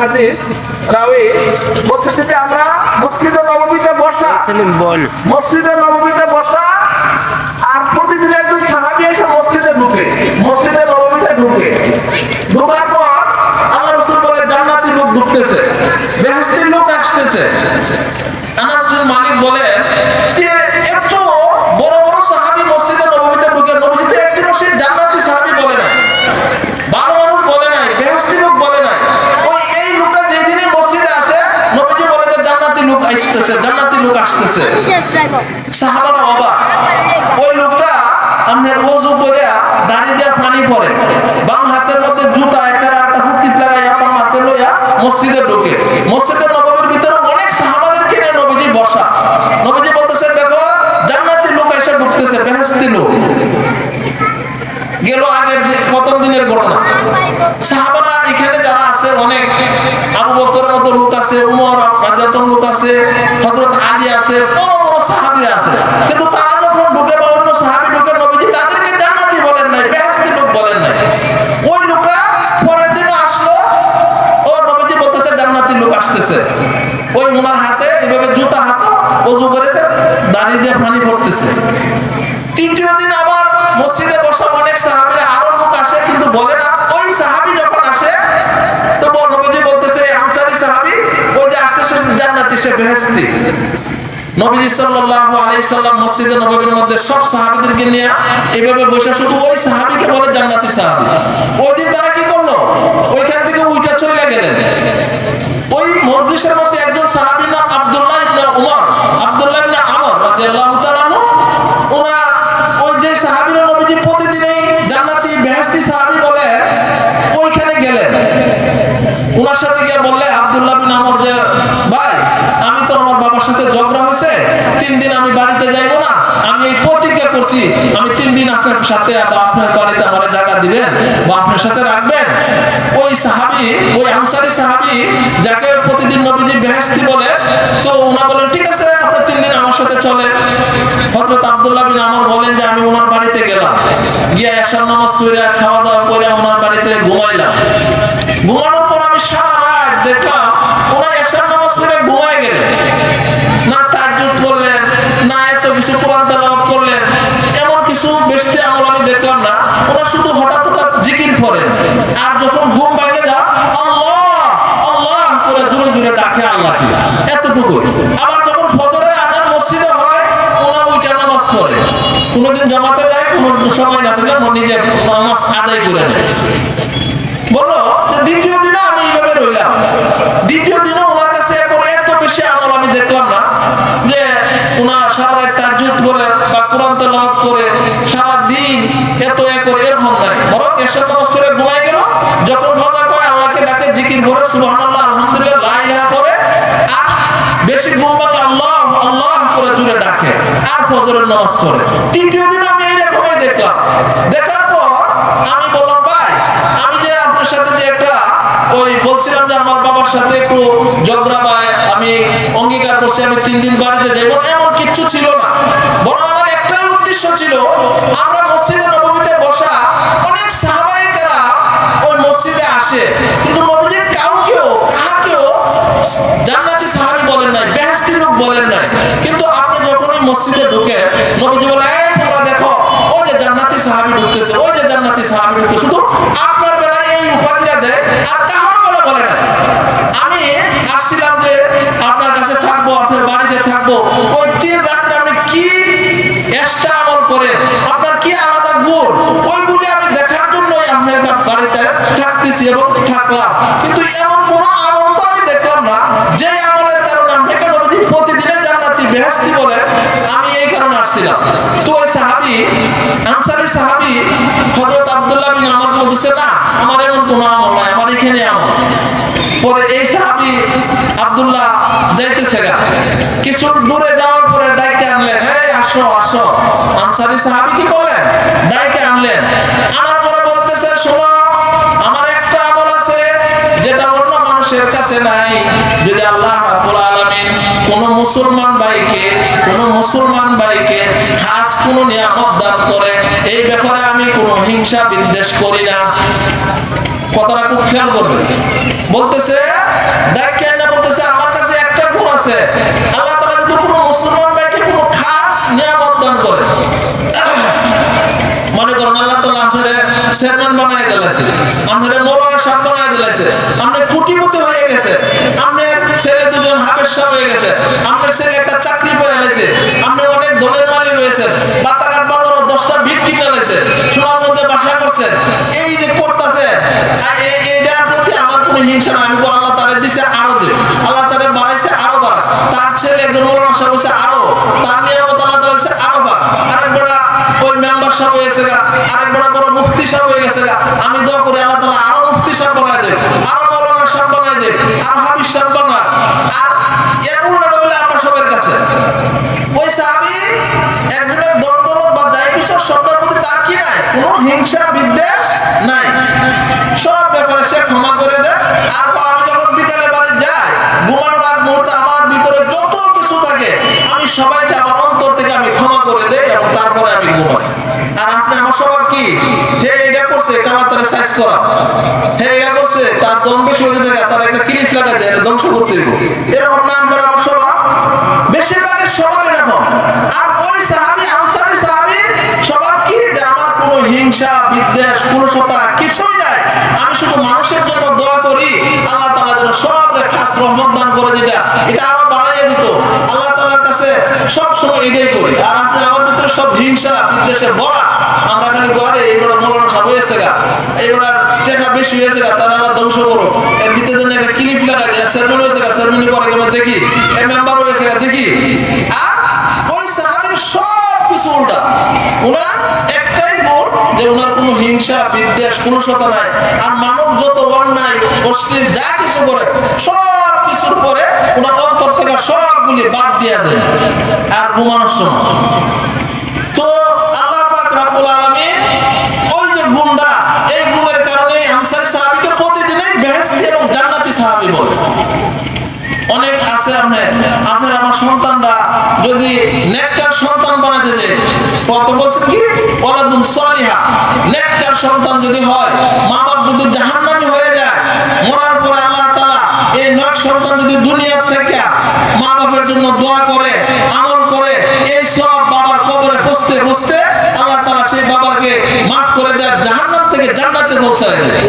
হাদিস রাওয়ী বলতেছে যে আমরা মসজিদে নববীতে বসা, মসজিদে নববীতে বসা, আর প্রতিদিন একজন সাহাবী এসে মসজিদে ঢুকে, মসজিদে নববীতে ঢুকে, ঢোকার পর আল্লাহ রাসূল বলে জান্নাতি লোক ঢুকতেছে, বেহেশতের লোক আসতেছে। আনাস বিন মালিক বলে যে এত বড় বড় সাহাবী মসজিদে নববীতে ঢুকে, নবী তো একদিনও সেই জান্নাতি সাহাবী বলে না, ভালো মানুষ বলে নাই, বেহেশতি লোক বলে নাই। ওই এই লোকটা যেদিনই মসজিদে আসে নবীজি বলে যে জান্নাতি লোক আসতেছে, জান্নাতি লোক আসতেছে। সাহাবারা অবাক। ওই লোকটা আমাদের ওযু করে দাড়ি দিয়ে পানি পড়ে, বাম হাতের মধ্যে জুতা একটা হুকিত লাগাই আপনার মাথায় লইয়া মসজিদে ঢোকে। মসজিদে নববীর ভিতরে অনেক সাহাবাদেরকে নিয়ে নবীজি বসা। নবীজি বলতেছে দেখো জান্নাতি লোক এসে ঢুকতেছে, বেহেশতি লোক। গেল আগের প্রথম দিনের ঘটনা। সাহাবারা এখানে যারা আছে অনেক, আবু বকরের মতো লোক আছে, উমর রাদিয়াল্লাহু লোক আছে, হযরত আলী আছে, বড় বড় সাহাবীরা আছে। কিন্তু তারা যখন ঢুকে বা অন্য সাহাবী ঢুকে নবীজি তাদেরকে জান্নাতি বলেন নাই, বেহেশতি লোক বলেন নাই। ওই লোকরা পরের দিন আসলো, ও নবীজি বলতেছে জান্নাতি লোক আসতেছে। ওই ওনার হাতে এভাবে জুতা হাতে ওযু করেছে, দাড়ি দিয়ে পানি পড়তেছে। তৃতীয় দিন আবার মসজিদে বসা অনেক সাহাবীরা আরো লোক আসে, কিন্তু বলে না। ওই সাহাবী যখন আসে তো নবীজি বলতেছে আনসারী সাহাবী ওই যে আসতেছে জান্নাতি, সে বেহেশতি। নবীজি সাল্লাল্লাহু আলাইহি সাল্লাম মসজিদে নববীর মধ্যে সব সাহাবীদেরকে নিয়ে এইভাবে বসে শুধু ওই সাহাবীকে বলে জান্নাতি সাহাবী। ওই দিন তারা কি করলো, ওইখান থেকে উইটা চলে গেলেন। ওই মজলিসের মধ্যে একজন সাহাবীর নাম আব্দুল্লাহ ইবনে উমর, আব্দুল্লাহ ইবনে আমর রাদিয়াল্লাহু তাআলা আনহু, ওনা ওই যে সাহাবীরা নবীজি প্রতিদিনই জান্নাতি বেহেশতি সাহাবী বলে ওইখানে গেলেন। ওনার সাথে গিয়ে বললে আব্দুল্লাহ বিন আমর যে ভাই আমি তো আমার বাবার সাথে ঝগড়া হয়েছে, 3 দিন আমি বাড়িতে যাইবো না, আমি এই প্রতিজ্ঞা করছি আমি 3 দিন আপনার সাথে বা আপনার বাড়িতে আমার জায়গা দিবেন বা আপনার সাথে রাখবেন। ওই সাহাবী, ওই আনসারী সাহাবী যাকে প্রতিদিন নবীজি বেহেশতি বলে, তো ওনা বলেন ঠিক আছে আপনি 3 দিন আমার সাথে চলেন। হযরত আব্দুল্লাহ বিন আমর বলেন যে আমি ওনার বাড়িতে গেলাম, গিয়া এশার নামাজ পড়ে খাওয়া দাওয়া করে ওনার বাড়িতে ঘুমাইলাম। ঘুমানোর পর আমি সারা রাত দেখলাম ওনা এশার নামাজ পড়ে ঘুমায় গেলেন, না তাহাজ্জুদ করলেন, না এত কিছু কোরআন তেলাওয়াত করলেন, এমন কিছু বেশি আমল আমি দেখলাম না। ওনা শুধু হঠাৎ হঠাৎ জিকির করেন, আর যখন ঘুম ভেঙে যায় আল্লাহ আল্লাহ করে জোরে জোরে ডাকে আল্লাহকে, এতটুকু। আবার যখন ফজরের আযান মসজিদে হয় ওনা উঠে নামাজ পড়ে, কোনোদিন জামাতে যায়, কোনো সময় না থাকে নিজে নামাজ আদায় করে নেয়। বললো দ্বিতীয় দিনে আমি এইভাবে রইলাম, দ্বিতীয় দিনে ওনার কাছে এত বেশি আমল আমি দেখলাম না যে ওনা সারা রাত তাহাজ্জুদ করে বা কোরআন তেলাওয়াত করে সারা দিন এত করে, এরকম নাই। বরং এশার নামাজ পড়ে ঘুমায় গেল, যখন ফজর হয় আল্লাহকে ডাকে, জিকির করে সুবহানাল্লাহ আলহামদুলিল্লাহ লা ইলাহা করে, আর বেশি ঘুম ভাঙলে আল্লাহ আল্লাহ করে জোরে ডাকে, আর ফজরের নামাজ পড়ে। তৃতীয় দিন আমি এইরকমই দেখলাম। দেখার পর আমি বললাম ভাই আমি যে আপনার সাথে যে একটা ওই বলছিলাম যে আমার বাবার সাথে একটু ঝগড়া পায়, আমি অঙ্গীকার করছি আমি 3 দিন বাড়িতে যাইব, এমন কিচ্ছু ছিল না। বরং আমার একটাই উদ্দেশ্য ছিল, আমরা মসজিদে নববীতে বসা অনেক সাহাবায়েরা ওই মসজিদে আসে, কিন্তু নবীজি কাহাকেও জান্নাতি সাহাবী বলেন নাই, বেহেশতি লোক বলেন নাই। কিন্তু আপনি যখন ওই মসজিদে ঢুকে নবীজি বলে এই তোমরা দেখো ওই যে জান্নাতি সাহাবী ঢুকতেছে, ওই যে জান্নাতি সাহাবী ঢুকতেছে। শুধু আপনার বেলায় এই উপাধিটা দেয়, আর কাহার বেলা বলে না। আমি আসছিলাম যে আপনার কাছে থাকবো, আপনার বাড়িতে থাকবো, ওই 3 রাত্রে আপনি কি এক্সট্রা আমল করেন, আপনার কি আলাদা গুণ, ওইগুলি আমি দেখার জন্যই আপনার বাড়িতে থাকতেছি এবং থাকলাম। কিন্তু এমন কোনো আমল তো আমি দেখলাম না যে আমলের কারণে আপনাকে নবীজি প্রতিদিনে জান্নাতি বেহেশতি বলে, আমি এই কারণে আসছিলাম। তো ওই সাহাবী, আনসারী সাহাবী হযরত আব্দুল্লাহ বিন আমর বলতেছে না আমার এমন কোনো আমল নাই, আমার এখানে আমল। পরে এই সাহাবী আব্দুল্লাহ যাইতেছে গা, কিছু দূরে যাওয়ার পরে ডাইকে আনলেন, এই আসো আসো। আনসারী সাহাবী কি বলেন, ডাইকে আনলেন। আনার পরে বলতেছে শোনো আমার একটা আমল আছে যেটা অন্য মানুষের কাছে নাই। যদি আল্লাহ রাব্বুল আলামিন কোন মুসলমান ভাইকে খাস কোন নিয়ামত দান করে, এই ব্যাপারে আমি কোনো হিংসা বিদ্বেষ করি না। কথাটা খুব খেয়াল করবেন। বলতেছে করতেছে, আল্লাহ তাআলা যদি কোনো মুসলমান ভাইকে কোনো খাস নিয়ামত দান করে, মনে করেন আল্লাহ তাআলা আপনারে চেয়ারম্যান বানায় দিয়েছে, আপনারে মৌলানা সাহেব বানায় দিয়েছে, আপনি কোটিপতি হয়ে গেছে, আপনার ছেলে দুজন হাফেজ সাহেব হয়ে গেছে, আপনার ছেলে একটা চাকরি পেয়ে গেছে, আপনি অনেক ধনের মালিক হয়েছেন, বাতাঘাট বাজারও 10টা ভিট কিনে নিয়েছে, সুনামগঞ্জে বাসা করছেন, এই যে করতেছে, এইটার প্রতি আমার কোনো হিংসা না। আমি তো আল্লাহ তাআলা দিছে আরো দেব, আল্লাহ তাআলা বাড়াইছে আরো বাড়া, তার ছেলে একজন মৌলানা সাহেব হয়েছে আরো, তার নিয়ামত আল্লাহ তাআলা দিছে আরো বাড়া, আরেক বড় ওই মেম্বার সাহেব হয়েছে গা, আরেক বড় বড় মুফতি সাহেব হয়ে গেছে গা। আমি দোয়া করি আল্লাহ তাআলা আরো মুফতি সাহেব বানায় দেব, আরো মৌলানা সাহেব বানায় দেব, আরো হাফিজ সাহেব বানায়। আর এর উল্টো বলে আমরা সবার কাছে ওই সাহাবী একজনের দ্বন্দ্ব বা যাই কিছু সবার প্রতি তার কি নাই, কোনো হিংসা বিদ্বেষ নাই, সব ব্যাপারে সে ক্ষমা করে দেয়। আর আমি যখন বিকালে বাড়ি যাই, ঘুমানোর আগ মুহূর্তে আমার ভিতরে যত কিছু থাকে আমি সবাইকে আমার অন্তর থেকে আমি ক্ষমা করে দেই এবং তারপরে আমি ঘুমাই। আর আপনি আমার স্বভাব কি, হে এটা করছে কালা তারা সাইজ করা, হে এটা করছে তার দম বেশি হয়ে যায়, তার একটা ক্লিপ লাগাই দেয়, এটা ধ্বংস করতে হইব, এরকম না আপনার আমার স্বভাব, বেশিরভাগের স্বভাব এরকম। আর ওই সাহাবী আনসারী সাহাবীর স্বভাব কি, যে আমার কোনো হিংসা বিদ্বেষ কুলসতা কিছুই নাই, আমি শুধু মানুষের জন্য দোয়া করি আল্লাহ তাআলা যেন সবরে খাস রহমত দান করে, যেটা এটা আরো বাড়াইয়া দিত, আল্লাহ তাআলার কাছে সব সময় এটাই করি। আর আপনি আমার ভিতরে সব হিংসা বিদ্বেষে ভরা, আমরা খালি ঘরে এইবার মৌলানা সাহেব হয়েছে গা, এইবার টাকা বেশি হয়েছে গা, তারা আল্লাহ ধ্বংস করো, এর ভিতরে যেন একটা ক্লিপ লাগাই দেয়, সেরেমনি হয়েছে গা, সেরেমনি করে কেমন দেখি, এই মেম্বার হয়েছে গা দেখি। আর ওই সাহাবীর সব কিছু উল্টা, ওনার একটাই গুণ যে ওনার কোনো হিংসা বিদ্বেষ কুলসতা নাই। আর মানব যত অন্যায় অশ্লীল যা কিছু করে সব কিছুর পরে ওনার অন্তর থেকে সবগুলি বাদ দিয়ে দেয় আর ঘুমানোর সময়। তো আল্লাহ পাক রব্বুল আলামিন ওই যে গুণটা, এই গুণের কারণে আনসারী সাহাবীকে প্রতিদিনই বেহেশতি এবং জান্নাতি সাহাবী বলে। অনেক আছে আপনার আমার সন্তানরা যদি নেককার সন্তান বানাতে যায়, কত বলছেন কি ওয়ালাদুন সালিহা, নেককার সন্তান যদি হয়, মা বাপ যদি জাহান্নামী হয়ে যায়, মরার পরে আল্লাহ তাআলা এই নেক সন্তান যদি দুনিয়া থেকে মা বাপের জন্য দোয়া করে আমল করে, এই সব বাবার কবরে বসতে বসতে আল্লাহ তাআলা সেই বাবাকে মাফ করে দেয়, জাহান্নাম থেকে জান্নাতে পৌঁছায় দেয়।